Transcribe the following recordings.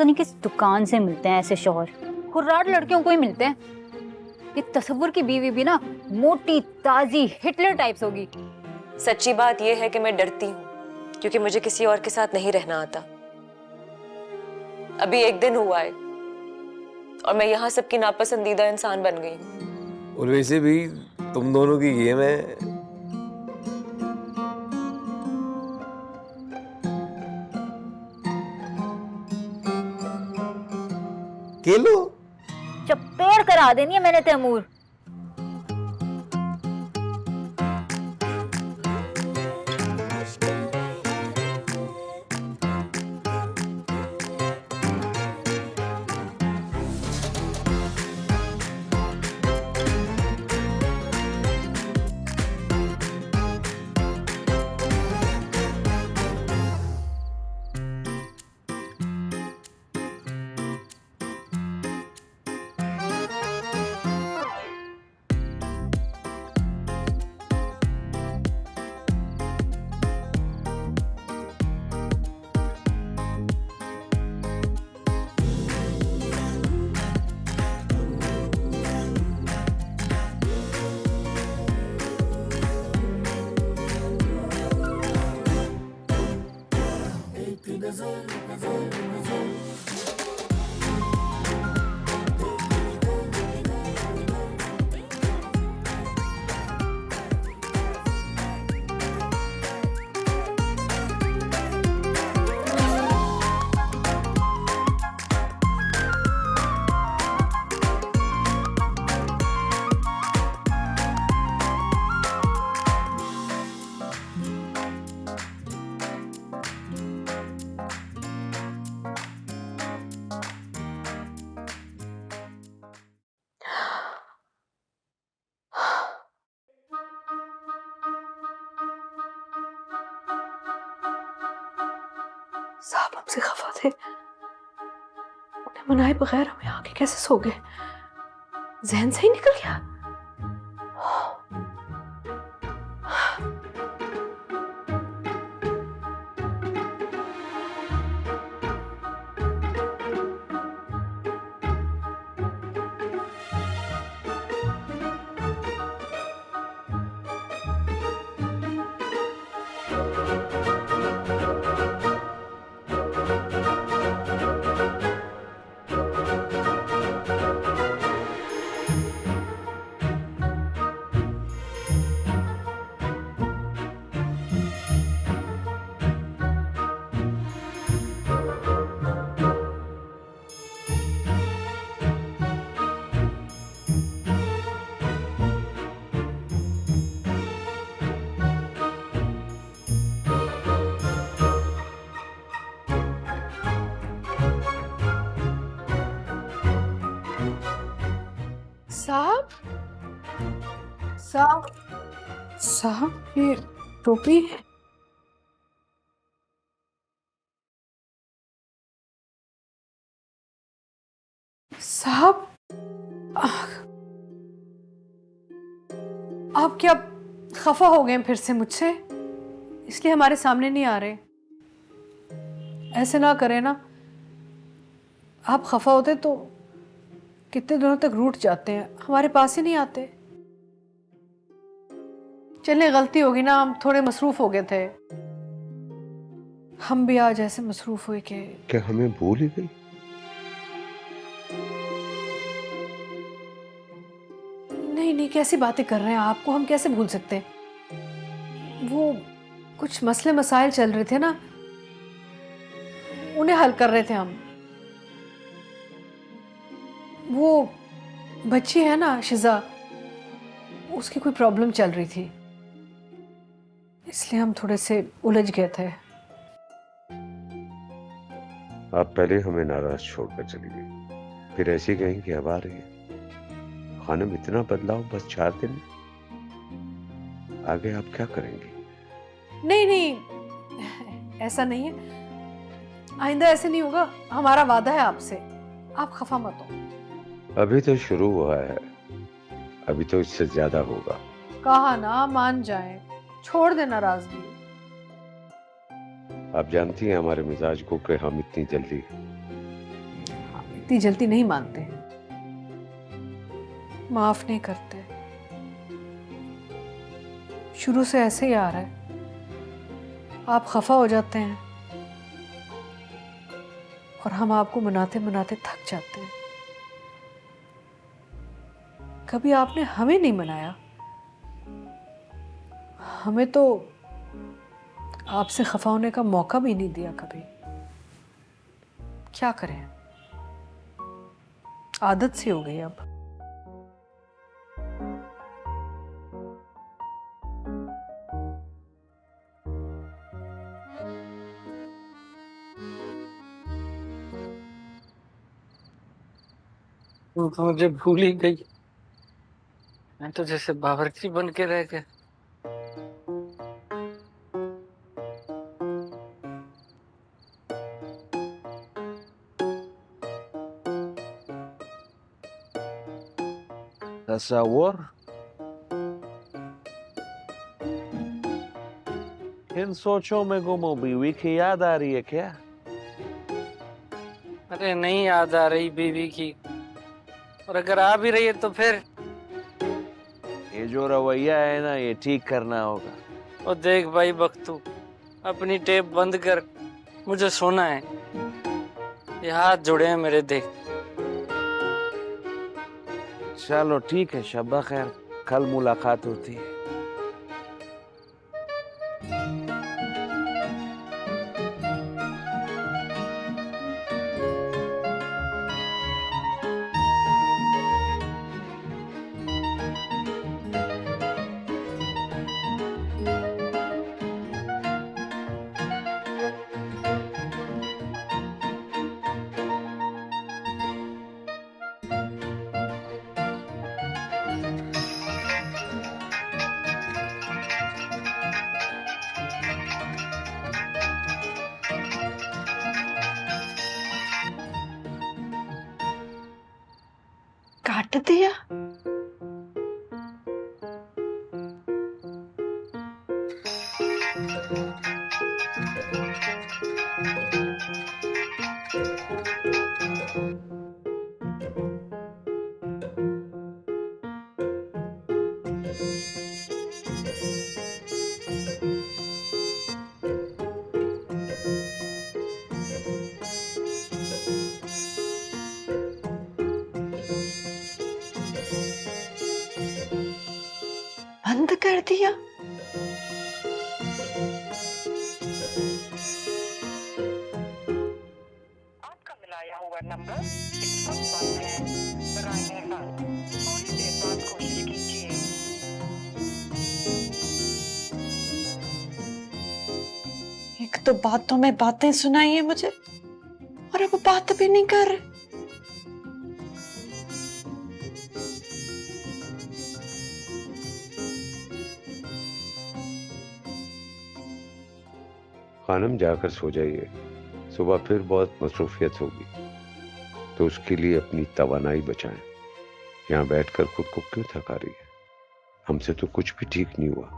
पता नहीं किस दुकान से मिलते हैं ऐसे शौहर, कुर्राट लड़कियों को ही मिलते हैं। ये तसव्वुर की बीवी भी ना मोटी ताजी हिटलर टाइप्स होगी। सच्ची बात यह है कि मैं डरती हूँ क्योंकि मुझे किसी और के साथ नहीं रहना आता। अभी एक दिन हुआ है और मैं यहाँ सबकी नापसंदीदा इंसान बन गई हूँ। और वैसे भी तुम दोनों की गेम है। खेलो। चपेड़ करा देनी है मैंने तैमूर। साहब हमसे खफा थे, उन्हें मनाए बगैर हम यहाँ के कैसे सो गए? जहन से ही निकल गया। साहब साहब साहब ये टोपी है। साहब आप क्या खफा हो गए फिर से मुझसे, इसलिए हमारे सामने नहीं आ रहे? ऐसे ना करें ना, आप खफा होते तो कितने दिनों तक रूठ जाते हैं, हमारे पास ही नहीं आते। चलिए गलती होगी ना, हम थोड़े मसरूफ हो गए थे। हम भी आज ऐसे मसरूफ हुए कि क्या हमें भूल ही गई? नहीं नहीं, कैसी बातें कर रहे हैं, आपको हम कैसे भूल सकते हैं? वो कुछ मसले मसाइल चल रहे थे ना, उन्हें हल कर रहे थे हम। वो बच्ची है ना शिजा, उसकी कोई प्रॉब्लम चल रही थी, इसलिए हम थोड़े से उलझ गए थे। आप पहले हमें नाराज छोड़कर चली गई, फिर ऐसी कहीं कि अब आ रही है। खानम इतना बदलाव बस 4 दिन में? आगे आप क्या करेंगी? नहीं नहीं, ऐसा नहीं है, आइंदा ऐसे नहीं होगा, हमारा वादा है आपसे, आप खफा मत हो। अभी तो शुरू हुआ है, अभी तो इससे ज्यादा होगा। कहा ना मान जाए, छोड़ दे नाराजगी। आप जानती हैं हमारे मिजाज को कि हम इतनी जल्दी इतनी जल्दी नहीं मानते, माफ नहीं करते। शुरू से ऐसे ही आ रहा है, आप खफा हो जाते हैं और हम आपको मनाते मनाते थक जाते हैं। कभी आपने हमें नहीं मनाया, हमें तो आपसे खफा होने का मौका भी नहीं दिया कभी। क्या करें, आदत सी हो गई अब। तू तो मुझे भूल ही गई। मैं तो जैसे बावर्ची बन के रह गया। तस्वुर, इन सोचों में गुम हो बीवी की याद आ रही है क्या? अरे नहीं याद आ रही बीवी की, और अगर आ भी रही है तो फिर ये जो रवैया है ना, ये ठीक करना होगा। और देख भाई बख्तू, अपनी टेप बंद कर, मुझे सोना है। ये हाथ जुड़े हैं मेरे, देख। चलो ठीक है, शब्बा खैर, कल मुलाकात होती है। काट दिया? बंद कर दिया? आपका मिलाया हुआ नंबर इस वक्त बंद है। बराए मेहरबानी थोड़ी देर बाद कोशिश कीजिए। एक तो बातों में बातें सुनाई है मुझे, और अब बात भी नहीं कर रहे। खानम जाकर सो जाइए, सुबह फिर बहुत मसरूफियत होगी, तो उसके लिए अपनी तवानाई बचाएं। यहाँ बैठकर खुद को क्यों थका रही है? हमसे तो कुछ भी ठीक नहीं हुआ।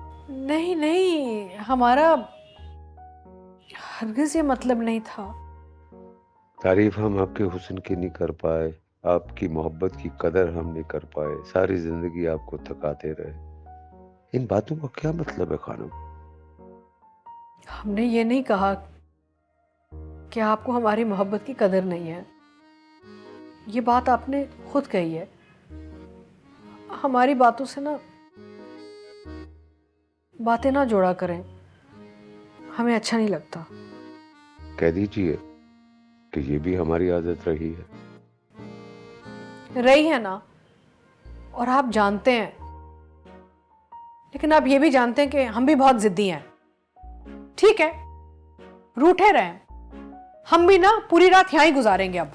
नहीं नहीं, हमारा हरगिज ये मतलब नहीं था। तारीफ हम आपके हुस्न की नहीं कर पाए, आपकी मोहब्बत की कदर हम नहीं कर पाए, सारी जिंदगी आपको थकाते रहे। इन बातों का क्या मतलब है खानम? हमने ये नहीं कहा कि आपको हमारी मोहब्बत की कदर नहीं है। ये बात आपने खुद कही है। हमारी बातों से ना बातें ना जोड़ा करें, हमें अच्छा नहीं लगता। कह दीजिए कि ये भी हमारी आदत रही है। रही है ना, और आप जानते हैं। लेकिन आप ये भी जानते हैं कि हम भी बहुत जिद्दी हैं। ठीक है, रूठे रहें, हम भी ना पूरी रात यहां ही गुजारेंगे अब।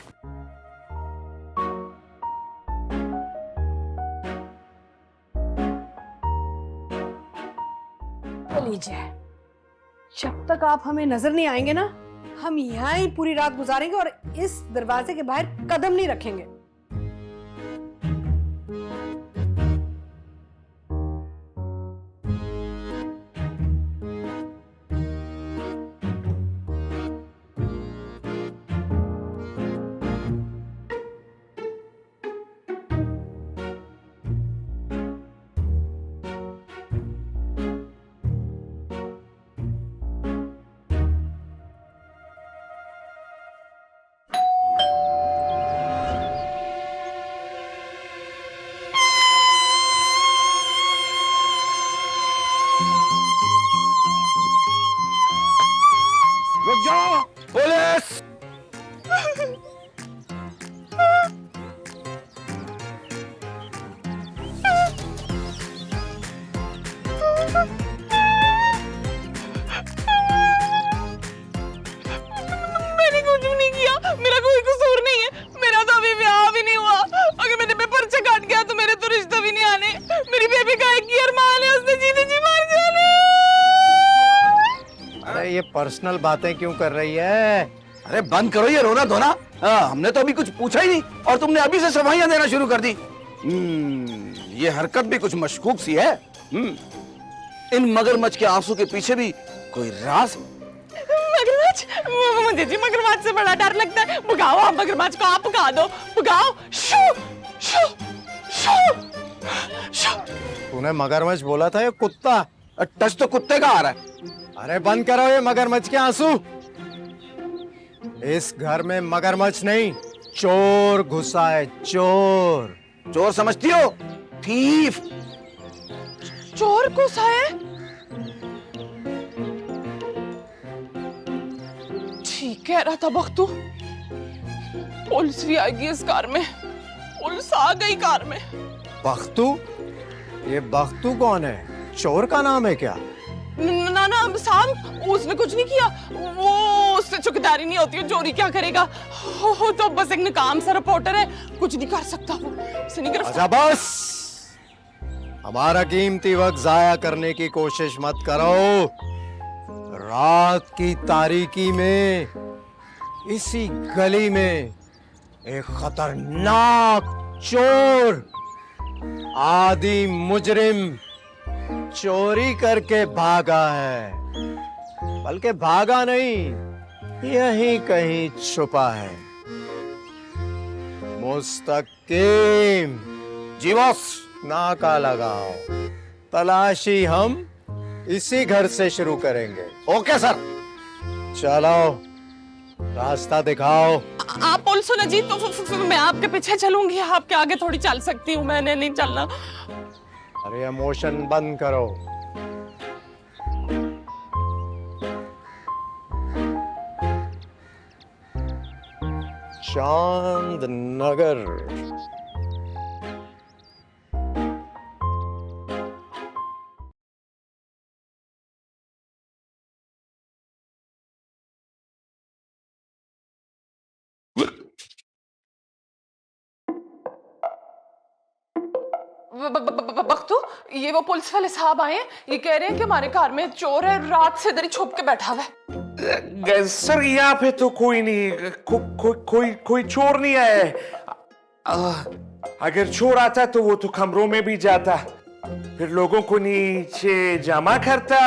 लीजिए, जब तक आप हमें नजर नहीं आएंगे ना, हम यहां ही पूरी रात गुजारेंगे और इस दरवाजे के बाहर कदम नहीं रखेंगे। जाओ पुलिस। मैंने कुछ भी नहीं किया, मेरा कोई कसूर नहीं है, मेरा तो अभी ब्याह भी नहीं हुआ। अगर मेरे पे पर्चा काट गया तो मेरे तो रिश्ते भी नहीं आने। मेरी बेबी का एक ही अरमान है, उसने जीते जी मार जाने। अरे ये पर्सनल बातें क्यों कर रही है? अरे बंद करो ये रोना धोना। हमने तो अभी कुछ पूछा ही नहीं और तुमने अभी से सफाइयां देना शुरू कर दी। ये हरकत भी कुछ मशकूक सी है। इन मगरमच्छ के आंसू के पीछे भी कोई राज। मगरमच्छ? मुझे जी मगरमच्छ से बड़ा डर लगता है। भगाओ आप मगरमच्छ को, आप भगा दो, भगाओ। शू शू शू शू। तूने मगरमच्छ बोला था या कुत्ता? टच तो कुत्ते का आ रहा है। अरे बंद करो ये मगरमच्छ के आंसू। इस घर में मगरमच्छ नहीं, चोर घुसा है, चोर। चोर समझती हो? थीफ। चोर घुसा है? ठीक कह रहा था बख्तू, पुलिस भी आएगी इस कार में। पुलिस आ गई कार में। बख्तू? ये बख्तू कौन है? चोर का नाम है क्या? ना ना साहब, उसने कुछ नहीं किया। वो उससे चौकीदारी नहीं होती, चोरी क्या करेगा? हो तो बस एक नाकाम सा रिपोर्टर है, कुछ नहीं कर सकता वो। उसे नहीं गिरफ्तार। अच्छा बस, हमारा कीमती वक्त जाया करने की कोशिश मत करो। रात की तारीकी में इसी गली में एक खतरनाक चोर, आदि मुजरिम चोरी करके भागा है। बल्कि भागा नहीं, यहीं कहीं छुपा है। मुस्तकीम। जी बॉस। नाका लगाओ, तलाशी हम इसी घर से शुरू करेंगे। Okay sir. चलो, रास्ता दिखाओ। आप पुलिस हो ना जी, तो फिर मैं आपके पीछे चलूंगी, आपके आगे थोड़ी चल सकती हूँ, मैंने नहीं चलना। अरे इमोशन बंद करो। चांद नगर। बख्तू, ये वो पुलिस वाले साहब आए हैं, ये कह रहे हैं कि हमारे कार में चोर है, रात से इधर ही छुप के बैठा हुआ है। सर यहाँ पे तो कोई नहीं, कोई चोर नहीं आया है। अगर चोर आता तो वो तो कमरों में भी जाता, फिर लोगों को नीचे जमा करता।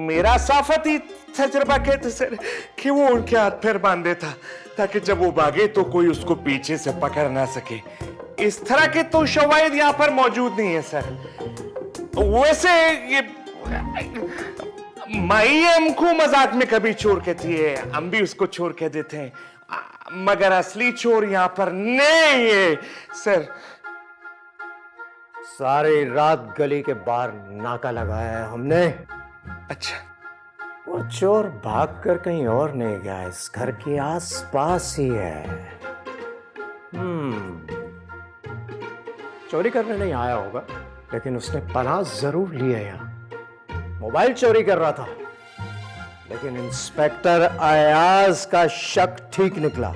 मेरा साफती तजर्बा कहते सर कि वो उनके हाथ पैर बांध देता ताकि जब वो भागे तो कोई उसको पीछे से पकड़ ना सके। इस तरह के तो शवाहिद यहाँ पर मौजूद नहीं है सर। वैसे ये माई हमको मजाक में कभी चोर कहती है, हम भी उसको चोर कह देते हैं, मगर असली चोर यहाँ पर नहीं है सर। सारी रात गली के बाहर नाका लगाया है हमने। अच्छा, वो चोर भागकर कहीं और नहीं गया, इस घर के आसपास ही है। चोरी करने नहीं आया होगा, लेकिन उसने पनाह जरूर ली है यहाँ। मोबाइल चोरी कर रहा था, लेकिन इंस्पेक्टर अयाज का शक ठीक निकला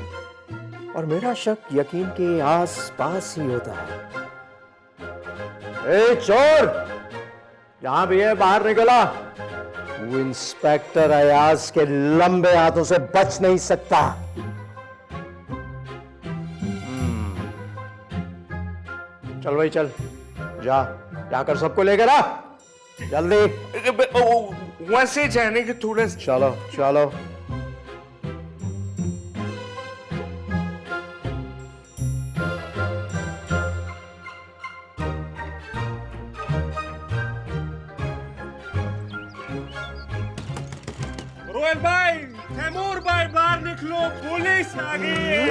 और मेरा शक यकीन के आसपास ही होता है। ए चोर, जहां भी है बाहर निकला। वो इंस्पेक्टर अयाज के लंबे हाथों से बच नहीं सकता। चल भाई चल, जा जाकर सबको लेकर आ जल्दी। वैसे जाने के थोड़ा। चलो चलो। रोयल भाई, तैमूर भाई, बाहर निकलो, पुलिस आ गई है।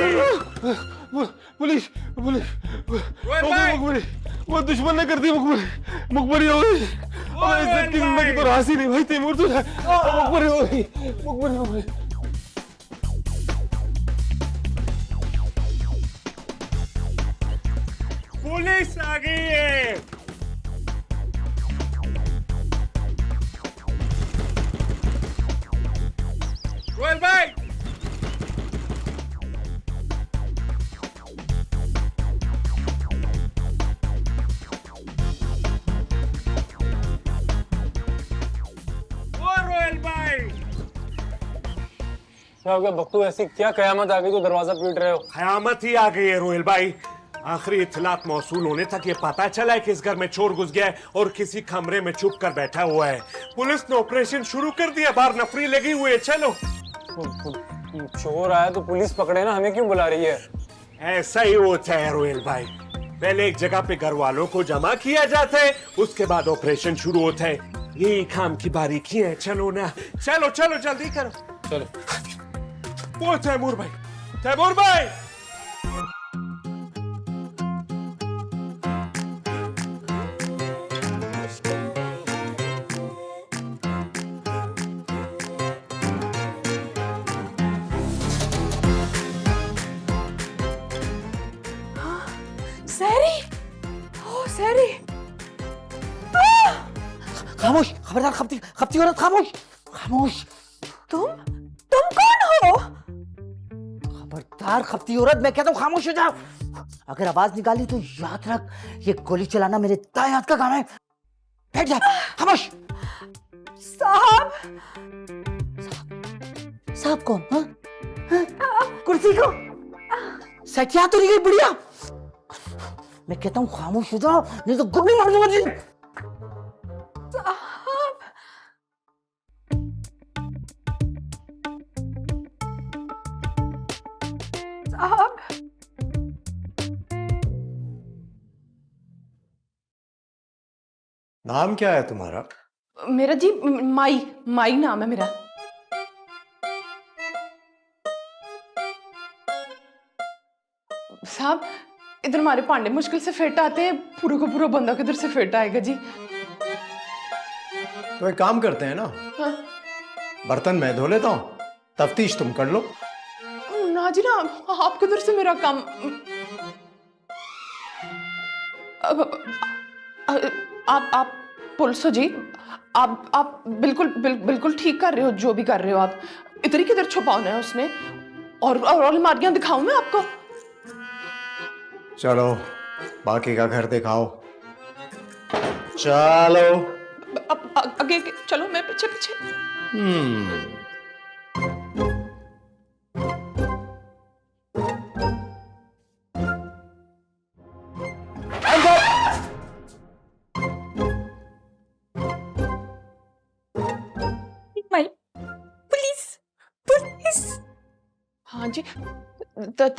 पुलिस पुलिस रोयल भाई, वो दुश्मन ने कर दी मुखबरी हो गई। इज्जत की जिंदगी तो राजी नहीं भाई तैमूर तो मुखबिर हो गई मुखबिर हो गई। पुलिस आ गई है। रोयल भाई क्या हो गया बख्तू, ऐसी क्या कयामत आ गई जो दरवाजा पीट रहे हो? कयामत ही आ गई है रोयल भाई। आखिरी इत्तलात मौसूल होने तक ये पता चला है कि इस घर में चोर घुस गया है और किसी कमरे में छुप कर बैठा हुआ है। पुलिस ने ऑपरेशन शुरू कर दिया, बाहर नफरी लगी हुई है। चलो। चोर आया तो पुलिस पकड़े ना, हमें क्यों बुला रही है? ऐसा ही होता है रोयल भाई, पहले एक जगह पे घर वालों को जमा किया जाता है, उसके बाद ऑपरेशन शुरू होता है। यही काम की बारीकी है। चलो ना, चलो चलो जल्दी करो। चलो। वो तैमूर भाई, तैमूर भाई। सहरी, ओ सहरी, खामोश, खबरदार, खपती औरत, खामोश खामोश। तुम कौन हो? खबरदार खपती औरत, मैं कहता हूँ खामोश हो जाओ। अगर आवाज निकाली तो याद रख, ये गोली चलाना मेरे दाएं हाथ का काम है। बैठ जा, खामोश। साहब। साहब कौन? हाँ? कुर्सी को सटिया तो नहीं गई बुढ़िया। मैं कहता हूँ खामोश हो जाओ, नहीं तो गोली मार दूंगा जी। साहब, नाम क्या है तुम्हारा? मेरा जी माई, माई नाम है मेरा। साहब, इधर हमारे पांडे मुश्किल से फिट आते हैं, पूरा का पूरा बंदा किधर से फिट आएगा जी? तो एक काम करते हैं ना, हाँ? बर्तन मैं धो लेता हूँ, तफ्तीश तुम कर लो। ना जी ना, आप किधर से मेरा काम? आप पुलिस हो जी, आप बिल्कुल ठीक कर रहे हो, जो भी कर रहे हो आप। इधर ही किधर छुपाना है उसने? और अलमारियां दिखाऊं मैं आपको? चलो बाकी का घर दिखाओ। चलो। आगे चलो, मैं पीछे पीछे। पुलिस। हाँ जी,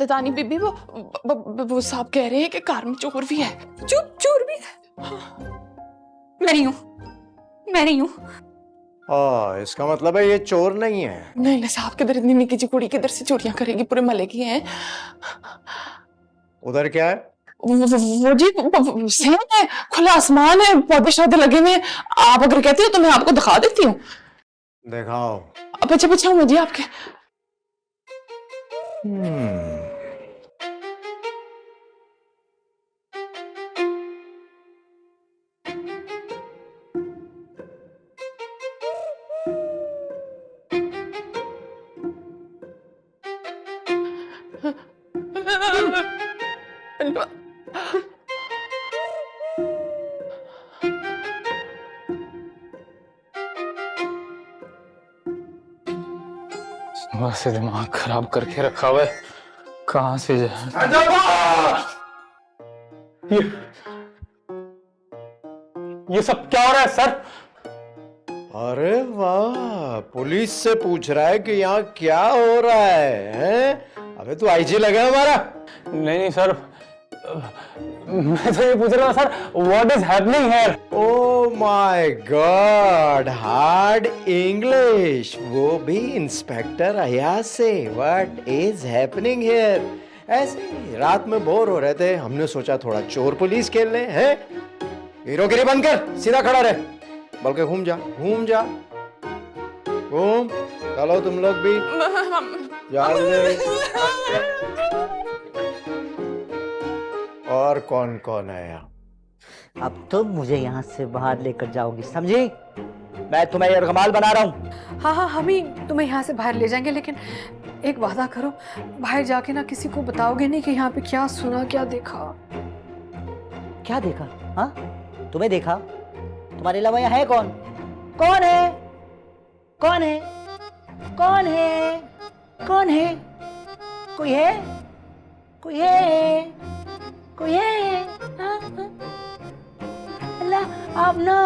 तानी बीबी, वो साहब कह रहे हैं कि कार में चोर भी है। चोर भी है? हाँ। मैं नहीं हूँ। इसका मतलब है ये चोर नहीं है? नहीं साहब, किधर इतनी निकी सी कुड़ी किधर से चोरियां करेगी? पूरे महल्ले की हैं। उधर क्या है? वो जी सेम है, खुला आसमान है, पौधे शौधे लगे हुए हैं। आप अगर कहते हो तो मैं आपको दिखा देती हूँ। दिखाओ। पीछे पीछे हूँ मैं जी आपके। वैसे दिमाग खराब करके रखा हुआ है, कहाँ से जाए? ये सब क्या हो रहा है सर? अरे वाह, पुलिस से पूछ रहा है कि यहाँ क्या हो रहा है, हैं? अबे तू आईजी लगा है हमारा? नहीं सर, मैं तो ये पूछ रहा था sir, what is happening here? Oh my God, hard English, वो भी इंस्पेक्टर अयाज से। What is happening here? ऐसे ही रात में बोर हो रहे थे, हमने सोचा थोड़ा चोर पुलिस खेल लें, हैं? हीरोगिरी बंद कर, सीधा खड़ा रहे। बल्कि घूम जा घूम। चलो तुम लोग भी जल्दी। और कौन कौन है यहाँ? अब तुम मुझे यहाँ से बाहर लेकर जाओगी, समझी? मैं तुम्हें यरगमाल बना रहा हूँ। हाँ हाँ, हम ही तुम्हें यहाँ से बाहर ले जाएंगे, लेकिन एक वादा करो, बाहर जाके ना किसी को बताओगे नहीं कि यहाँ पे क्या सुना, क्या देखा। क्या देखा? हाँ, तुम्हें देखा? तुम्हारे अलावा यहाँ है कौन? कौन है? कौन है? कौन है? कौन है? कोई है? कोई है? कोई है? हाँ, हाँ। अल्लाह, आप ना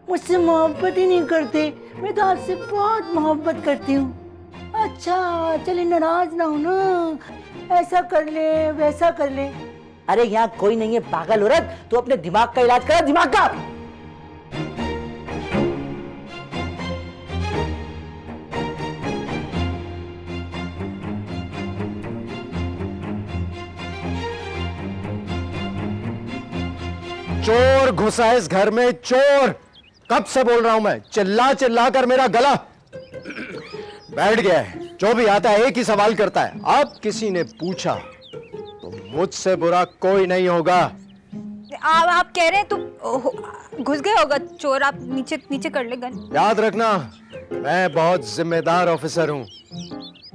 मुझसे मोहब्बत ही नहीं करते। मैं तो आपसे बहुत मोहब्बत करती हूँ। अच्छा, चलिए नाराज ना हो ना, ऐसा कर ले वैसा कर ले। अरे यहाँ कोई नहीं है पागल औरत, तू अपने दिमाग का इलाज कर, दिमाग का। चोर घुसा है इस घर में, चोर। कब से बोल रहा हूं मैं, चिल्ला चिल्ला कर मेरा गला बैठ गया है। जो भी आता है एक ही सवाल करता है। अब किसी ने पूछा तो मुझसे बुरा कोई नहीं होगा। आप कह रहे हैं तो घुस गए होगा चोर, आप नीचे नीचे कर ले गन। याद रखना, मैं बहुत जिम्मेदार ऑफिसर हूं।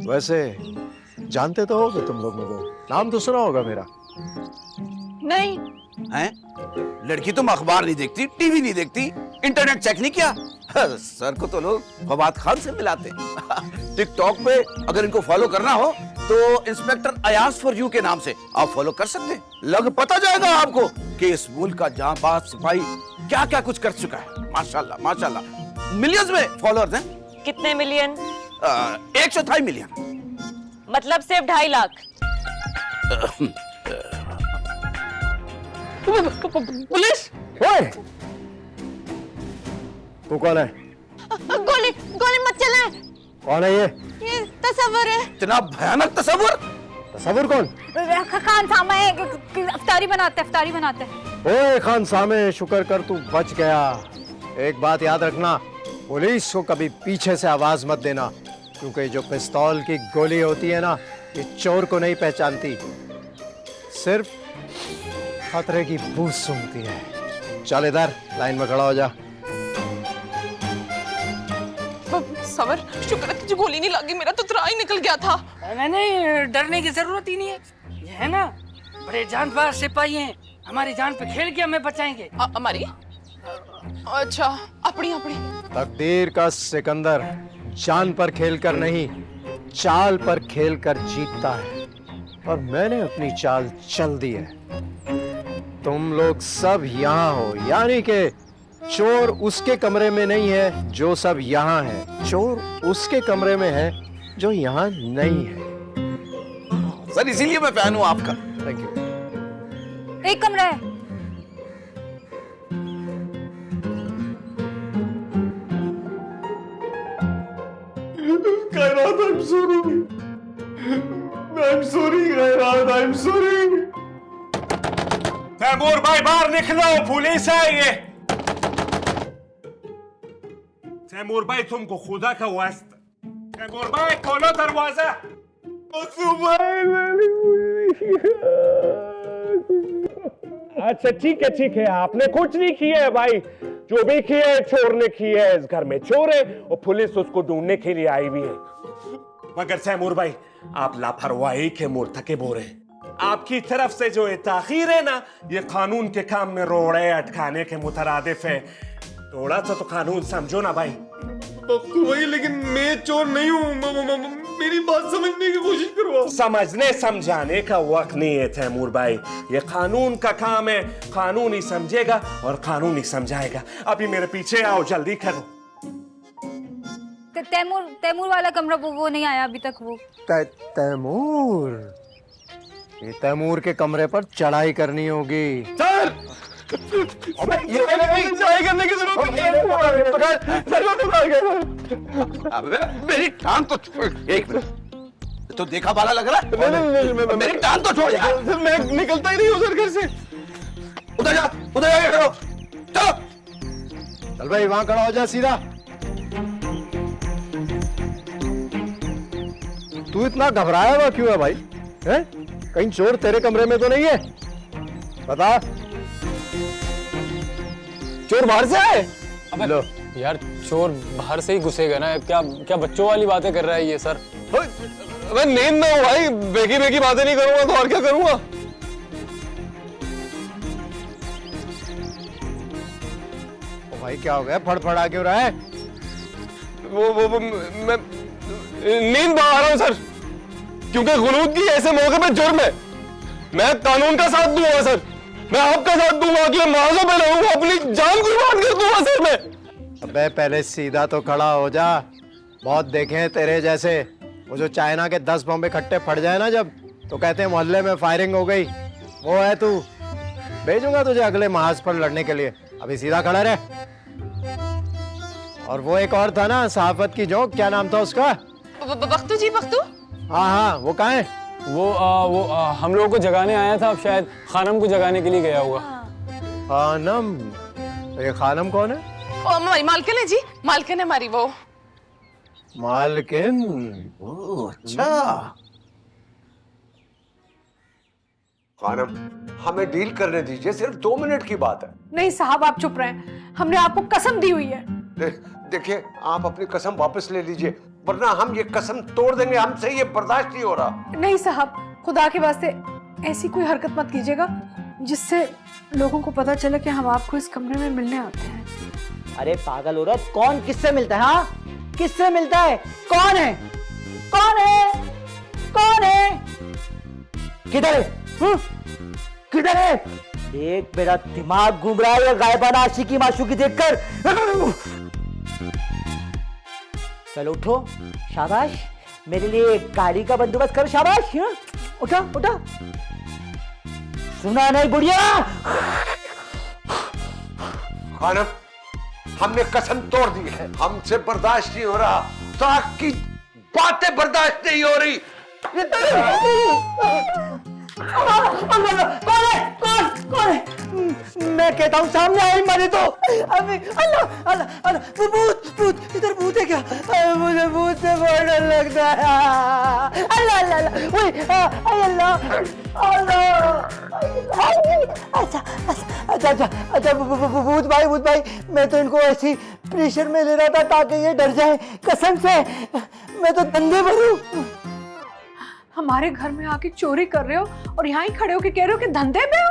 वैसे जानते तो होगे तुम लोग मुझे, नाम तो सुना होगा मेरा। नहीं। हैं? लड़की तुम अखबार नहीं देखती, टीवी नहीं देखती, इंटरनेट चेक नहीं किया? सर को तो लोग फवाद खान से मिलाते हैं। टिकटॉक पे अगर इनको फॉलो करना हो तो इंस्पेक्टर अयाज फॉर यू के नाम से आप फॉलो कर सकते हैं। लग पता जाएगा आपको कि इस मुल्क का जांबाज सिपाही क्या क्या कुछ कर चुका है। माशाल्लाह माशाल्लाह। मिलियंस में फॉलोअर्स हैं। कितने मिलियन? 128 मिलियन। मतलब सिर्फ 2.5 लाख। पुलिस! ओए! तू कौन है? गोली गोली मत चलाएं। कौन है ये तस्वीर है। इतना भयानक तस्वीर? तस्वीर कौन? खान सामा है, अफ्तारी बनाते हैं। ओए खान सामे, शुक्र कर तू बच गया। एक बात याद रखना, पुलिस को कभी पीछे से आवाज मत देना, क्योंकि जो पिस्तौल की गोली होती है ना, ये चोर को नहीं पहचानती, सिर्फ खतरे की बू सूंघती है। चल इधर लाइन में खड़ा हो जा। सवर, शुक्र है तुझे गोली नहीं लगी, मेरा तो त्राह ही निकल गया था। नहीं, डरने की जरूरत ही नहीं है। ये है ना, बड़े जानबाज सिपाही हैं, हमारी जान पे खेल के हमें बचाएंगे। हमारी? अच्छा, अपनी अपनी। तकदीर का सिकंदर जान पर खेलकर नहीं, चाल पर खेलकर जीतता है, और मैंने अपनी चाल चल दी है। तुम लोग सब यहाँ हो, यानी कि चोर उसके कमरे में नहीं है जो सब यहाँ है, चोर उसके कमरे में है जो यहाँ नहीं है। सर इसीलिए मैं फैन हूँ आपका। Thank you. एक कमरा है। खैरात, I'm sorry. I'm sorry, खैरात, I'm sorry. तैमूर भाई बाहर निकलो, पुलिस है ये। तैमूर भाई तुमको खुदा का वास्ता। तैमूर भाई खोलो दरवाजा। अच्छा ठीक है, आपने कुछ नहीं किया है भाई, जो भी किया है चोर ने किया है। इस घर में चोर है और पुलिस उसको ढूंढने के लिए आई हुई है। मगर तैमूर भाई, आप लापरवाही के मुर्तकिब हो रहे हैं। आपकी तरफ से जो ये ताखीर है ना, ये कानून के काम में रोड़े अटकाने के मुतरादिफ है। थोड़ा सा तो कानून समझो ना भाई। वही, लेकिन मैं चोर नहीं हूँ, मेरी बात समझने की कोशिश करो। समझने समझाने का वक्त नहीं है तैमूर भाई, ये कानून का काम है। कानून ही समझेगा और कानून ही समझाएगा। अभी मेरे पीछे आओ, जल्दी करो। तैमूर वाला कमरा वो नहीं आया अभी तक। वो तैमूर, ये तैमूर के कमरे पर चढ़ाई करनी होगी। सर, ये चढ़ाई करने की जरूरत नहीं। मेरी टांग तो एक मिनट, तो देखा वाला लग रहा है। मेरी टांग तो छोड़ यार। मैं निकलता ही नहीं उधर घर से। उधर जा, उधर जाके करो। चलो चल भाई वहां खड़ा हो जा सीधा। तू इतना घबराया हुआ क्यों है भाई? हैं? कहीं चोर तेरे कमरे में तो नहीं है? बता। चोर बाहर से आए? अबे लो यार, चोर बाहर से ही घुसेगा ना। क्या क्या बच्चों वाली बातें कर रहा है ये सर? मैं नींद में हूँ भाई, बेगी बेगी बातें नहीं करूंगा तो और क्या करूंगा? ओ भाई क्या हो गया? फड़फड़ा क्यों रहा है? वो मैं नींद में आ रहा हूँ सर, क्योंकि गुलूद की ऐसे मौके पे जुर्म है। मैं कानून का साथ दूंगा सर, मैं आपका साथ दूंगा, अगले महाजों पे रहूंगा, अपनी जान कुर्बान कर दूंगा सर मैं। अबे पहले सीधा तो खड़ा हो जा। बहुत देखे हैं तेरे जैसे, वो जो चाइना के 10 बम इकट्ठे फट जाए ना जब, तो कहते हैं मोहल्ले में फायरिंग हो गई। वो है तू। भेजूंगा तुझे अगले महाज पर लड़ने के लिए। अभी सीधा खड़ा रहे। और वो एक और था ना सहाफत की जोक, क्या नाम था उसका? बख्तू जी, बख्तू। हाँ हाँ, वो कहाँ है? वो हम लोगों को जगाने आया था, अब शायद खानम को जगाने के लिए गया होगा। खानम? ये खानम कौन है? मालकिन है जी, मालकिन है हमारी वो। मालकिन? ओह अच्छा। खानम, हमें डील करने दीजिए, सिर्फ 2 मिनट की बात है। नहीं साहब, आप चुप रहें। हमने आपको कसम दी हुई है। देखिए, आप अपनी कसम वापस ले लीजिए, वरना हम ये कसम तोड़ देंगे। हमसे ये बर्दाश्त नहीं हो रहा। नहीं साहब, खुदा के वास्ते ऐसी कोई हरकत मत कीजिएगा जिससे लोगों को पता चले कि हम आपको इस कमरे में मिलने आते हैं। अरे पागल औरत, कौन किससे मिलता है? हाँ, किससे मिलता है? कौन है? कौन है? कौन है? किधर है? किधर है? एक मेरा दिमाग घूम रहा है गायबाना आशिकी माशूकी देखकर। चलो उठो, शाबाश। मेरे लिए गाड़ी का बंदोबस्त करो, शाबाश। उठा उठा। सुना नहीं बुढ़िया? खानम, हमने कसम तोड़ दी है, हमसे बर्दाश्त नहीं हो रहा, साख की बातें बर्दाश्त नहीं हो रही। कौन है? कौन? कौन है? मैं कहता हूँ सामने आई मारे तो। अभी अल्लाह अल्लाह अल्लाह, भूत भूत, इधर भूत है क्या? मुझे भूत से बहुत डर लगता है। अल्लाह अल्लाह अल्लाह, ओए अल्लाह अल्लाह। अच्छा अच्छा अच्छा अच्छा, भूत भाई, मैं तो इनको ऐसी प्रेशर में ले रहा था ताकि ये डर जाए। कसम से मैं तो धंधे भरूं। हमारे घर में आके चोरी कर रहे हो और यहाँ ही खड़े होके कह रहे हो कि धंधे में हो।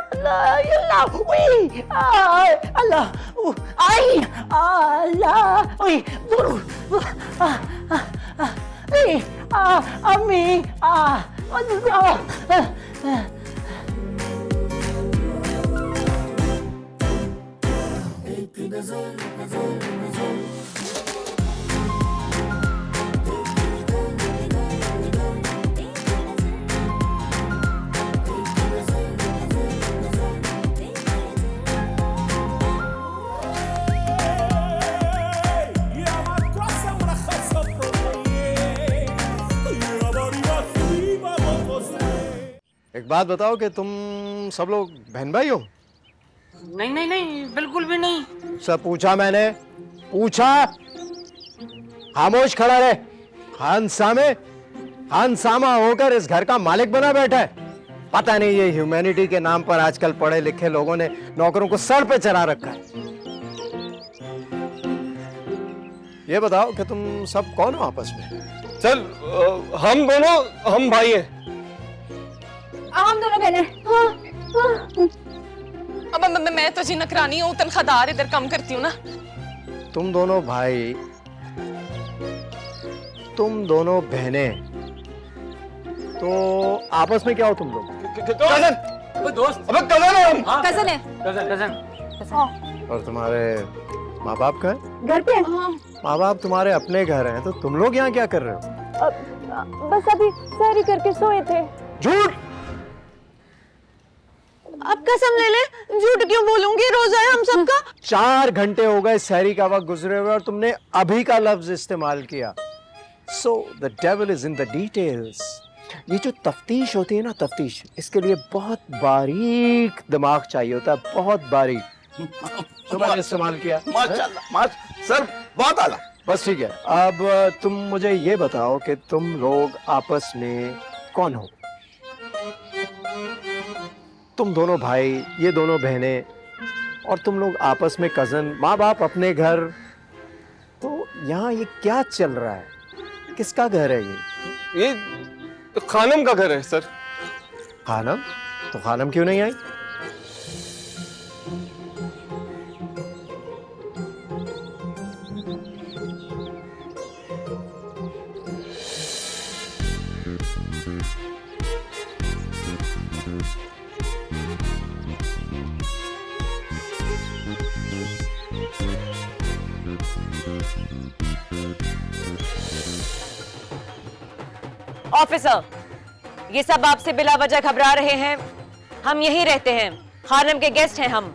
अल्लाह आई अल्लाह, ओए अम्मी एक बात बताओ कि तुम सब लोग बहन भाई हो? नहीं नहीं नहीं, बिल्कुल भी नहीं। सब पूछा मैंने, पूछा। खामोश खड़ा रहे। खानसामा होकर इस घर का मालिक बना बैठा है। पता नहीं ये ह्यूमैनिटी के नाम पर आजकल पढ़े लिखे लोगों ने नौकरों को सर पे चढ़ा रखा है। ये बताओ कि तुम सब कौन हो आपस में? सर हम दोनों, हम भाई हैं। हम दोनों बहने। अब मैं तो जी नौकरानी हूँ, तनख्वाहदार, इधर काम करती हूँ ना। तुम दोनों भाई, तुम दोनों बहनें, तो आपस में क्या हो तुम लोग? कजन। दोस्त। अबे कजन है हम। कजन है। कजन। और तुम्हारे माँ बाप का है? घर पे। माँ बाप तुम्हारे अपने घर हैं, तो तुम लोग यहाँ क्या कर रहे हो? बस अभी सहरी करके सोए थे। झूठ! अब कसम ले ले, झूठ क्यों बोलूंगी? रोजा है हम सबका। 4 घंटे हो गए सहरी का वक्त गुजरे हुए और तुमने अभी का लफ्ज इस्तेमाल किया। So the devil is in the details. ये जो तफ्तीश होती है ना, तफ्तीश, इसके लिए बहुत बारीक दिमाग चाहिए होता है, बहुत बारीक। जो मैंने इस्तेमाल किया। माशाल्लाह, सर बहुत आला। बस ठीक है। अब तुम मुझे ये बताओ कि तुम लोग आपस में कौन हो? तुम दोनों भाई, ये दोनों बहनें, और तुम लोग आपस में कजन, माँ बाप अपने घर। तो यहाँ ये क्या चल रहा है? किसका घर है ये? खानम का घर है सर। खानम? तो खानम क्यों नहीं आई? ऑफिसर, ये सब आपसे बिला वजह घबरा रहे हैं। हम यहीं रहते हैं, खानम के गेस्ट हैं हम।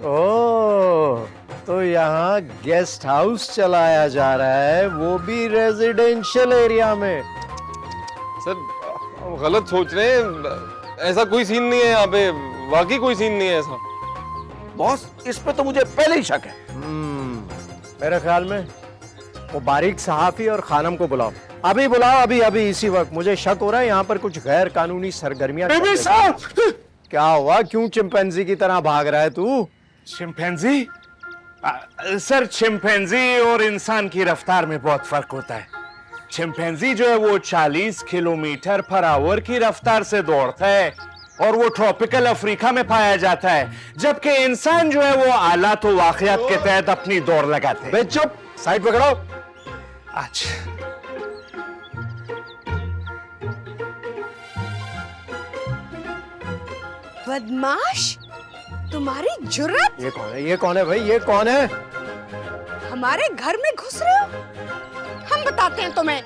ओह, तो यहाँ गेस्ट हाउस चलाया जा रहा है, वो भी रेजिडेंशियल एरिया में। सर गलत सोच रहे हैं, ऐसा कोई सीन नहीं है यहाँ पे, वाकई कोई सीन नहीं है ऐसा। बॉस, इस पे तो मुझे पहले ही शक है। मेरे ख्याल में वो बारीक सहाफी और खानम को बुलाओ, अभी बुलाओ, अभी अभी इसी वक्त। मुझे शक हो रहा है यहाँ पर कुछ गैर कानूनी सरगर्मियां। क्या हुआ? क्यों चिंपैंजी की तरह भाग रहा है तू? चिंपैंजी? सर, चिंपैंजी और इंसान की रफ्तार में बहुत फर्क होता है। चिंपैंजी जो है वो 40 किलोमीटर पर आवर की रफ्तार से दौड़ता है और वो ट्रॉपिकल अफ्रीका में पाया जाता है, जबकि इंसान जो है वो आलात व वाक़ियात के तहत अपनी दौड़ लगाते हैं। चुप, साइड पकड़ो। अच्छा, बदमाश, तुम्हारी जुर्रत! ये कौन है? ये कौन है भाई? ये कौन है? हमारे घर में घुस रहे हो? हम बताते हैं तुम्हें।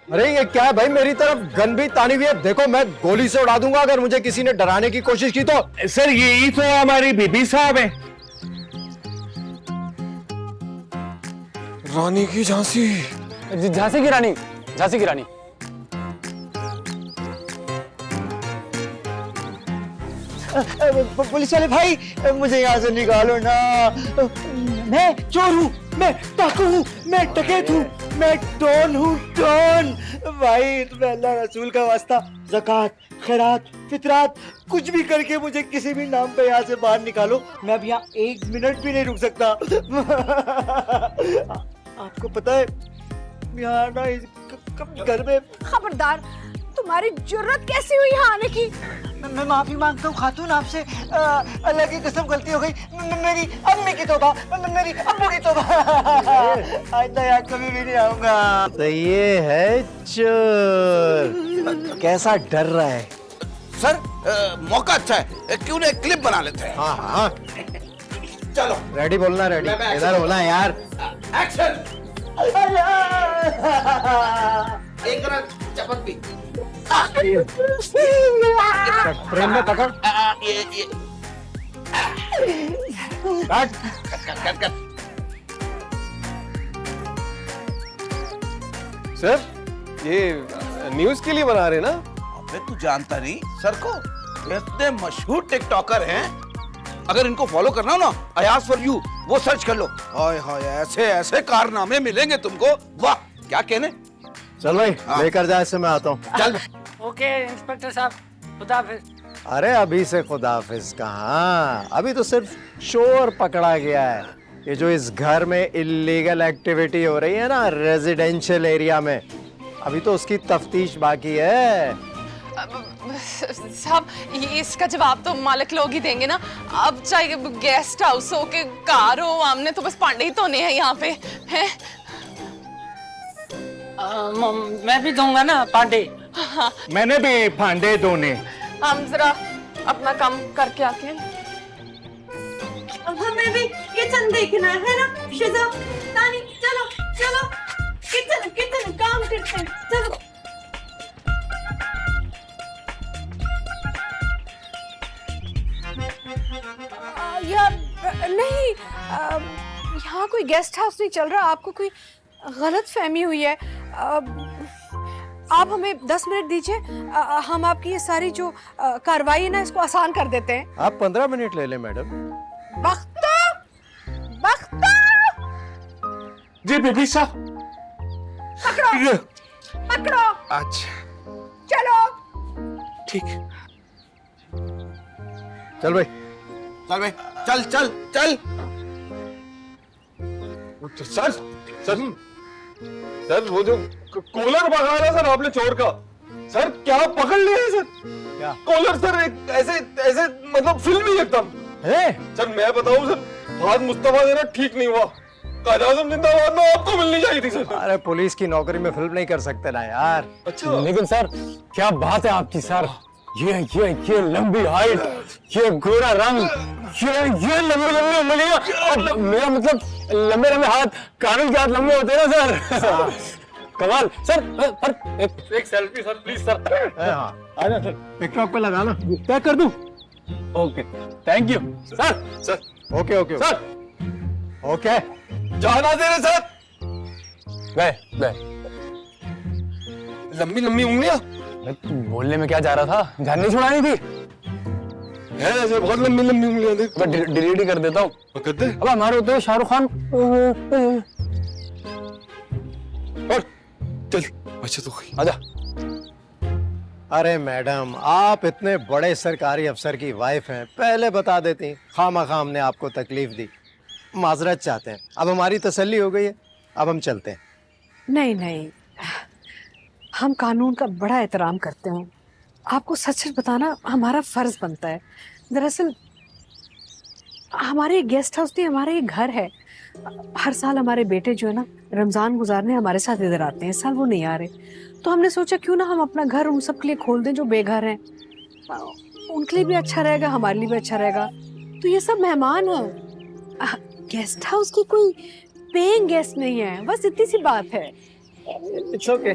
अरे ये क्या है भाई? मेरी तरफ गन भी तानी हुई है, देखो मैं गोली से उड़ा दूंगा अगर मुझे किसी ने डराने की कोशिश की तो। सर, यही तो हमारी बीबी साहब है। रानी की झांसी। झांसी की रानी, झांसी की रानी। पुलिस वाले भाई, मुझे यहाँ से निकालो ना। मैं चोर हूँ, मैं डाकू हूँ, मैं डकैत हूँ, मैं डॉन हूँ, डॉन। भाई तुम्हें अल्लाह रसूल का वास्ता, ज़कात, खैरात, फितरात कुछ भी करके मुझे किसी भी नाम पे यहाँ से बाहर निकालो। मैं अब यहाँ 1 मिनट भी नहीं रुक सकता। आपको पता है यहाँ ना घर में। खबरदार, तुम्हारी जुर्रत कैसी हुई यहाँ आने की? मैं माफी मांगता हूँ खातून आपसे, अल्लाह की कसम गलती हो गई। मेरी अम्मी की तौबा, मेरी अम्मू की तौबा। आइंदा यहाँ कभी भी नहीं आऊंगा। तो ये है चोर, कैसा डर रहा है। सर, मौका अच्छा है, क्यों ना एक क्लिप बना लेते हैं। हाँ हाँ, चलो रेडी बोलना, रेडी इधर बोलना यार। एक्शन। एक चपत भी फ्रेम में पकड़। ये कट। सर, ये न्यूज के लिए बना रहे ना? अबे तू जानता नहीं सर को? इतने मशहूर टिकटॉकर हैं, अगर इनको फॉलो करना हो ना, अयाज फॉर यू वो सर्च कर लो। हाय हाय, ऐसे ऐसे कारनामे मिलेंगे तुमको, वाह क्या कहने। चल भाई, लेकर जा इसे, मैं आता हूँ। चल। ओके इंस्पेक्टर साहब, खुदा हाफिज। अरे अभी से खुदाफिज कहाँ, अभी तो सिर्फ चोर पकड़ा गया है। ये जो इस घर में इलीगल एक्टिविटी हो रही है ना रेजिडेंशियल एरिया में, अभी तो उसकी तफ्तीश बाकी है। साहब, इसका जवाब तो मालिक लोग ही देंगे ना। अब चाहे गेस्ट हाउस हो के कार हो, हमने तो बस पांडे ही धोने हैं यहाँ पे हैं। मैं भी दूंगा ना पांडे। हाँ, मैंने भी पांडे दोने। हम जरा अपना काम करके आते हैं। अब हमें भी किचन देखना है ना शिजा, तानी, चलो चलो किचन काम करते हैं, चलो। नहीं, यहाँ कोई गेस्ट हाउस नहीं चल रहा, आपको कोई गलत फहमी हुई है। आप हमें 10 मिनट दीजिए, हम आपकी ये सारी जो कार्रवाई है ना इसको आसान कर देते हैं। आप 15 मिनट ले लें मैडम, बख्ता, बख्ता, जी बीबी साहब। पकड़ो, पकड़ो, अच्छा चलो। ठीक। चल भाई, चल भाई, चल चल चल। सर सर सर वो जो कॉलर पकड़ा सर आपने चोर का, सर क्या पकड़ लिया है सर? क्या कॉलर सर? एक ऐसे ऐसे मतलब फिल्मी एकदम। सर मैं बताऊं सर, फाद मुस्तफा देना ठीक नहीं हुआ। कायद-ए-आज़म जिंदाबाद में आपको मिलनी चाहिए थी सर। अरे पुलिस की नौकरी में फिल्म नहीं कर सकते ना यार। अच्छा लेकिन सर क्या बात है आपकी सर, ये लंबी हाइट, ये गोरा रंग, ये लंबे लंबे उंगलियां, और मेरा मतलब लंबे लंबे हाथ, कानून के हाथ लंबे होते हैं ना सर। कमाल सर। पर एक सेल्फी सर प्लीज सर। हाँ आ जा सर, टिकटॉक पे लगाना, पैक कर दूं? Okay thank you sir. Sir okay okay sir okay. जाना दे रहे सर। गए लंबी लंबी उंगलियां, बोलने में क्या जा रहा था, जान नहीं छुड़ानी थी। है ऐसे बहुत लंबी लंबी उंगलियां। देख मैं डिलीट ही कर देता हूँ। कर दे। अब हमारे होते हुए शाहरुख खान। और चल अच्छा तो आजा। अरे मैडम, आप इतने बड़े सरकारी अफसर की वाइफ हैं, पहले बता देती। खामखा हमने आपको तकलीफ दी, माजरत चाहते हैं। अब हमारी तसल्ली हो गई है, अब हम चलते हैं। नहीं नहीं, हम कानून का बड़ा एहतराम करते हैं। आपको सच सच बताना हमारा फर्ज बनता है। दरअसल हमारे गेस्ट हाउस नहीं, हमारा ये घर है। हर साल हमारे बेटे जो है ना, रमज़ान गुजारने हमारे साथ इधर आते हैं। इस साल वो नहीं आ रहे, तो हमने सोचा क्यों ना हम अपना घर उन सब के लिए खोल दें जो बेघर हैं। उनके लिए भी अच्छा रहेगा, हमारे लिए भी अच्छा रहेगा। तो ये सब मेहमान हैं, गेस्ट हाउस की कोई पेइंग गेस्ट नहीं है, बस इतनी सी बात है। It's okay.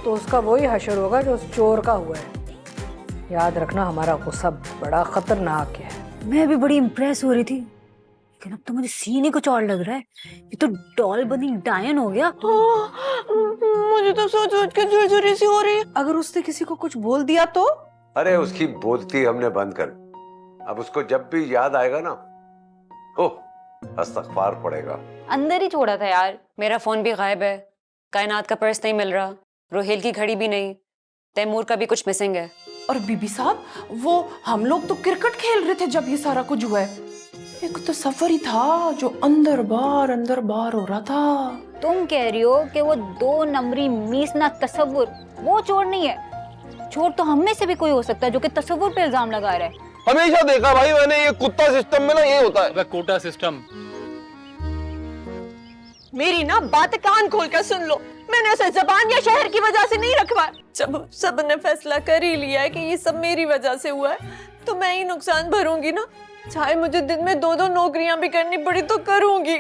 तो उसका वही हशर होगा जो उस चोर का हुआ है। याद रखना, हमारा गुस्सा बड़ा खतरनाक है। मैं भी बड़ी इम्प्रेस हो रही थी, लेकिन अब तो मुझे सीन ही कुछ और लग रहा है। ये तो डॉल बनी डायन हो गया। मुझे तो सोच सोच के झुरझुरी सी हो रही है। अगर उसने किसी को कुछ बोल दिया तो? अरे उसकी बोलती हमने बंद कर, अब उसको जब भी याद आएगा ना, इस्तग़फ़ार पड़ेगा। अंदर ही छोड़ा था यार, मेरा फोन भी गायब है, कायनात का पर्स नहीं मिल रहा, रोहेल की घड़ी भी नहीं, तैमूर का भी कुछ मिसिंग है। और बीबी साहब, वो हम लोग तो क्रिकेट खेल रहे थे जब ये सारा कुछ हुआ है। एक तो सफर ही था जो अंदर बार हो रहा था। तुम कह रही हो कि वो 2 नंबरी मीसना तसव्वुर वो चोर नहीं है? चोर तो हम में से भी कोई हो सकता है जो कि तसव्वुर पे इल्जाम लगा रहा है। हमेशा देखा भाई मैंने, ये कुत्ता सिस्टम में ना ये होता है। Quota system. मेरी ना बात कान खोल कर सुन लो, मैंने उसे जबान या शहर की वजह से नहीं रखवाया। जब सब ने फैसला कर ही लिया है कि ये सब मेरी वजह से हुआ है, तो मैं ही नुकसान भरूंगी ना। चाहे मुझे दिन में 2-2 नौकरियां भी करनी पड़ी तो करूंगी।